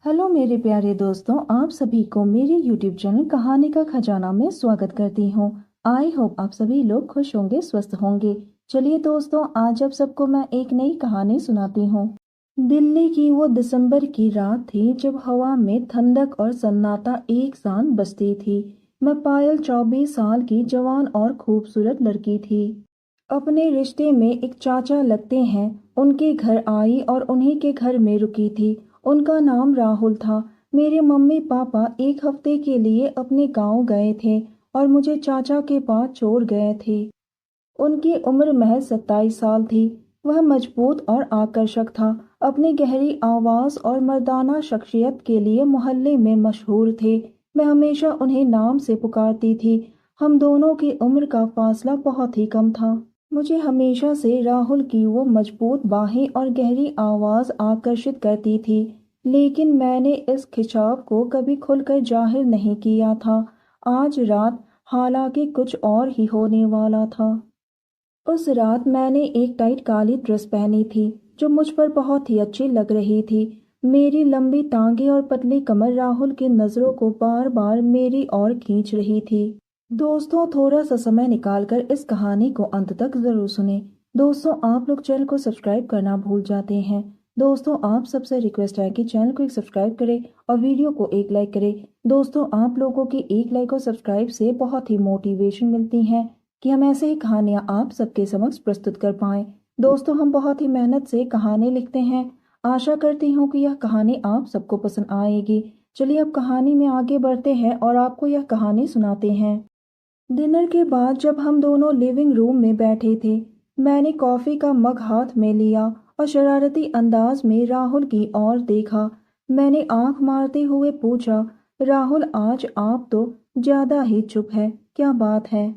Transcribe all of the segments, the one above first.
Hello मेरे प्यारे दोस्तों, आप सभी को मेरे YouTube चैनल कहानी का खजाना में स्वागत करती हूँ। आई होप आप सभी लोग खुश होंगे, स्वस्थ होंगे। चलिए दोस्तों, आज आप सबको मैं एक नई कहानी सुनाती हूँ। दिल्ली की वो दिसंबर की रात थी जब हवा में ठंडक और सन्नाटा एक साथ बसती थी। मैं पायल 24 साल की जवान और खूबसूरत लड़की थी। अपने रिश्ते में एक चाचा लगते हैं, उनके घर आई और उन्हीं के घर में रुकी थी। उनका नाम राहुल था। मेरे मम्मी पापा एक हफ्ते के लिए अपने गांव गए थे और मुझे चाचा के पास छोड़ गए थे। उनकी उम्र महज 27 साल थी। वह मजबूत और आकर्षक था। अपनी गहरी आवाज और मर्दाना शख्सियत के लिए मोहल्ले में मशहूर थे। मैं हमेशा उन्हें नाम से पुकारती थी। हम दोनों की उम्र का फासला बहुत ही कम था। मुझे हमेशा से राहुल की वो मजबूत बाहें और गहरी आवाज आकर्षित करती थी, लेकिन मैंने इस खिंचाव को कभी खुलकर जाहिर नहीं किया था। आज रात हालांकि कुछ और ही होने वाला था। उस रात मैंने एक टाइट काली ड्रेस पहनी थी जो मुझ पर बहुत ही अच्छी लग रही थी। मेरी लंबी टांगे और पतली कमर राहुल की नजरों को बार बार मेरी ओर खींच रही थी। दोस्तों, थोड़ा सा समय निकालकर इस कहानी को अंत तक जरूर सुने। दोस्तों, आप लोग चैनल को सब्सक्राइब करना भूल जाते हैं। दोस्तों, आप सबसे रिक्वेस्ट है कि चैनल को एक सब्सक्राइब करें और वीडियो को एक लाइक करें। दोस्तों, आप लोगों की एक लाइक और सब्सक्राइब से बहुत ही मोटिवेशन मिलती है कि हम ऐसे ही कहानियां आप सबके समक्ष प्रस्तुत कर पाएं। दोस्तों, हम बहुत ही मेहनत से कहानी लिखते हैं। आशा करती हूँ कि यह कहानी आप सबको पसंद आएगी। चलिए अब कहानी में आगे बढ़ते हैं और आपको यह कहानी सुनाते हैं। डिनर के बाद जब हम दोनों लिविंग रूम में बैठे थे, मैंने कॉफी का मग हाथ में लिया और शरारती अंदाज में राहुल की ओर देखा। मैंने आंख मारते हुए पूछा, राहुल, आज आप तो ज्यादा ही चुप है, क्या बात है?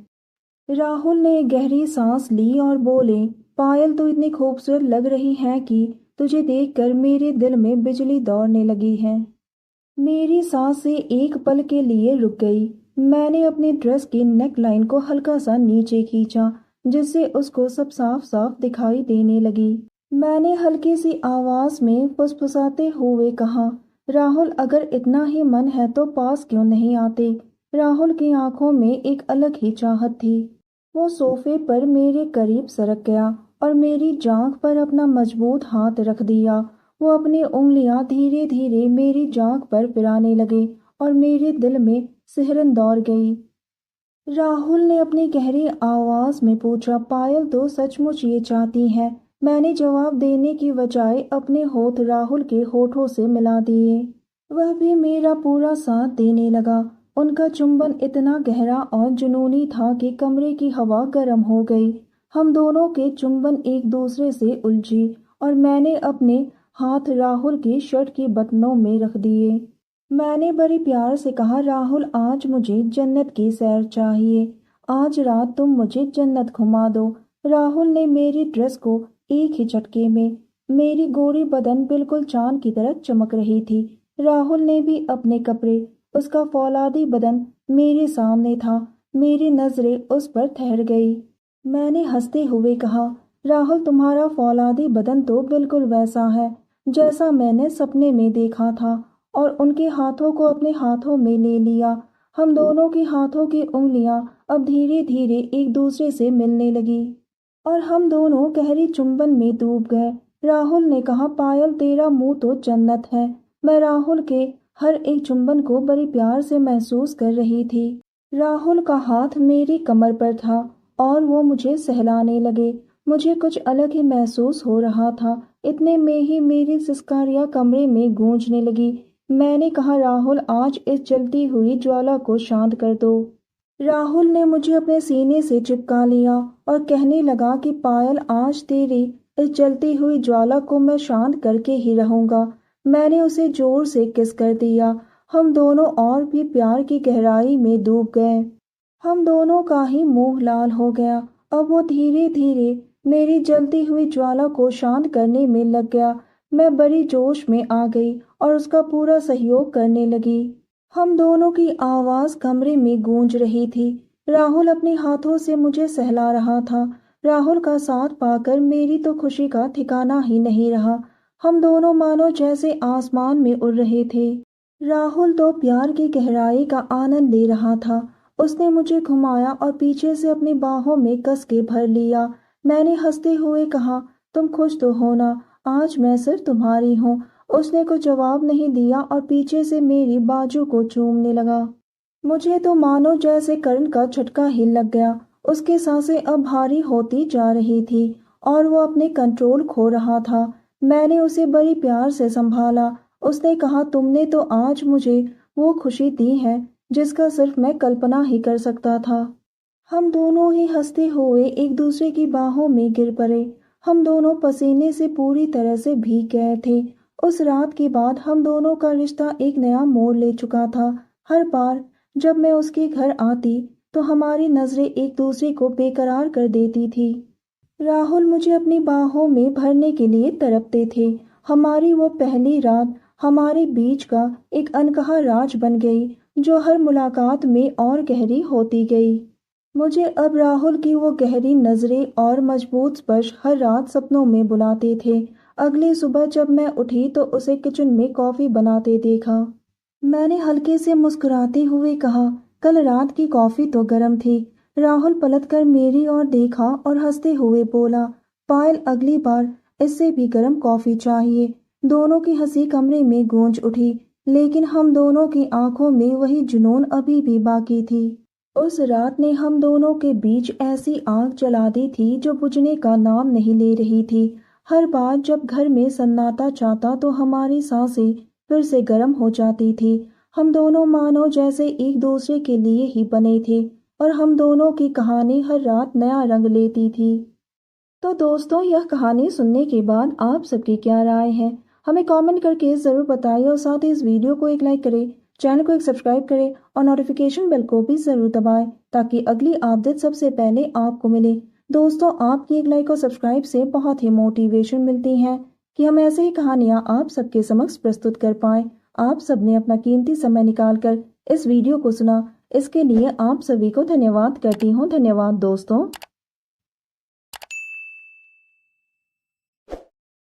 राहुल ने गहरी सांस ली और बोले, पायल तो इतनी खूबसूरत लग रही है कि तुझे देखकर मेरे दिल में बिजली दौड़ने लगी है। मेरी सांसें एक पल के लिए रुक गई। मैंने अपनी ड्रेस की नेक लाइन को हल्का सा नीचे खींचा, जिससे उसको सब साफ साफ दिखाई देने लगी। मैंने हल्की सी आवाज में फुसफुसाते हुए कहा, राहुल, अगर इतना ही मन है तो पास क्यों नहीं आते? राहुल की आंखों में एक अलग ही चाहत थी। वो सोफे पर मेरे करीब सरक गया और मेरी जांघ पर अपना मजबूत हाथ रख दिया। वो अपनी उंगलियां धीरे धीरे मेरी जांघ पर फिराने लगे और मेरे दिल में सिहरन दौड़ गई। राहुल ने अपनी गहरी आवाज में पूछा, पायल तो सचमुच ये चाहती है? मैंने जवाब देने की बजाय अपने होठ राहुल के होठों से मिला दिए। वह भी मेरा पूरा साथ देने लगा। उनका चुंबन इतना गहरा और जुनूनी था कि कमरे की हवा गर्म हो गई। हम दोनों के चुंबन एक दूसरे से उलझी और मैंने अपने हाथ राहुल की शर्ट की बटनों में रख दिए। मैंने बड़े प्यार से कहा, राहुल, आज मुझे जन्नत की सैर चाहिए। आज रात तुम मुझे जन्नत घुमा दो। राहुल ने मेरी ड्रेस को एक ही झटके में, मेरी गोरी बदन बिल्कुल चांद की तरह चमक रही थी। राहुल ने भी अपने कपड़े, उसका फौलादी बदन मेरे सामने था। मेरी नजरें उस पर ठहर गई। मैंने हंसते हुए कहा, राहुल, तुम्हारा फौलादी बदन तो बिल्कुल वैसा है जैसा मैंने सपने में देखा था। और उनके हाथों को अपने हाथों में ले लिया। हम दोनों के हाथों की उंगलियां अब धीरे धीरे एक दूसरे से मिलने लगी और हम दोनों गहरी चुंबन में डूब गए। राहुल ने कहा, पायल, तेरा मुंह तो जन्नत है। मैं राहुल के हर एक चुंबन को बड़ी प्यार से महसूस कर रही थी। राहुल का हाथ मेरी कमर पर था और वो मुझे सहलाने लगे। मुझे कुछ अलग ही महसूस हो रहा था। इतने में ही मेरी सिसकारियां कमरे में गूंजने लगी। मैंने कहा, राहुल, आज इस जलती हुई ज्वाला को शांत कर दो। राहुल ने मुझे अपने सीने से चिपका लिया और कहने लगा कि पायल, आज तेरी इस जलती हुई ज्वाला को मैं शांत करके ही रहूंगा। मैंने उसे जोर से किस कर दिया। हम दोनों और भी प्यार की गहराई में डूब गए। हम दोनों का ही मुंह लाल हो गया। अब वो धीरे धीरे मेरी जलती हुई ज्वाला को शांत करने में लग गया। मैं बड़ी जोश में आ गई और उसका पूरा सहयोग करने लगी। हम दोनों की आवाज कमरे में गूंज रही थी। राहुल अपने हाथों से मुझे सहला रहा था। राहुल का साथ पाकर मेरी तो खुशी का ठिकाना ही नहीं रहा। हम दोनों मानो जैसे आसमान में उड़ रहे थे। राहुल तो प्यार की गहराई का आनंद ले रहा था। उसने मुझे घुमाया और पीछे से अपनी बाहों में कस के भर लिया। मैंने हंसते हुए कहा, तुम खुश तो हो ना, आज मैं सिर्फ तुम्हारी हूँ। उसने कुछ जवाब नहीं दिया और पीछे से मेरी बाजू को चूमने लगा। मुझे तो मानो जैसे करंट का झटका ही लग गया। उसकी सांसें अब भारी होती जा रही थी और वो अपने कंट्रोल खो रहा था। मैंने उसे बड़ी प्यार से संभाला। उसने कहा, तुमने तो आज मुझे वो खुशी दी है जिसका सिर्फ मैं कल्पना ही कर सकता था। हम दोनों ही हंसते हुए एक दूसरे की बाहों में गिर पड़े। हम दोनों पसीने से पूरी तरह से भीग गए थे। उस रात के बाद हम दोनों का रिश्ता एक नया मोड़ ले चुका था। हर बार जब मैं उसके घर आती तो हमारी नजरें एक दूसरे को बेकरार कर देती थी। राहुल मुझे अपनी बाहों में भरने के लिए तड़पते थे। हमारी वो पहली रात हमारे बीच का एक अनकहा राज बन गई जो हर मुलाकात में और गहरी होती गई। मुझे अब राहुल की वो गहरी नजरें और मजबूत स्पर्श हर रात सपनों में बुलाते थे। अगली सुबह जब मैं उठी तो उसे किचन में कॉफी बनाते देखा। मैंने हल्के से मुस्कुराते हुए कहा, कल रात की कॉफी तो गर्म थी। राहुल पलटकर मेरी ओर देखा और हंसते हुए बोला, पायल अगली बार इससे भी गर्म कॉफी चाहिए। दोनों की हंसी कमरे में गूंज उठी, लेकिन हम दोनों की आंखों में वही जुनून अभी भी बाकी थी। उस रात ने हम दोनों के बीच ऐसी आग जला दी थी जो बुझने का नाम नहीं ले रही थी। हर बार जब घर में सन्नाटा छाता तो हमारी सांसें फिर से गर्म हो जाती थी। हम दोनों मानो जैसे एक दूसरे के लिए ही बने थे और हम दोनों की कहानी हर रात नया रंग लेती थी। तो दोस्तों, यह कहानी सुनने के बाद आप सबकी क्या राय है, हमें कमेंट करके ज़रूर बताइए और साथ ही इस वीडियो को एक लाइक करें, चैनल को एक सब्सक्राइब करें और नोटिफिकेशन बेल को भी ज़रूर दबाएं ताकि अगली अपडेट सबसे पहले आपको मिले। दोस्तों, आपकी एक लाइक और सब्सक्राइब से बहुत ही मोटिवेशन मिलती है कि हम ऐसे ही कहानियाँ आप सबके समक्ष प्रस्तुत कर पाएँ। आप सबने अपना कीमती समय निकालकर इस वीडियो को सुना, इसके लिए आप सभी को धन्यवाद करती हूँ। धन्यवाद दोस्तों।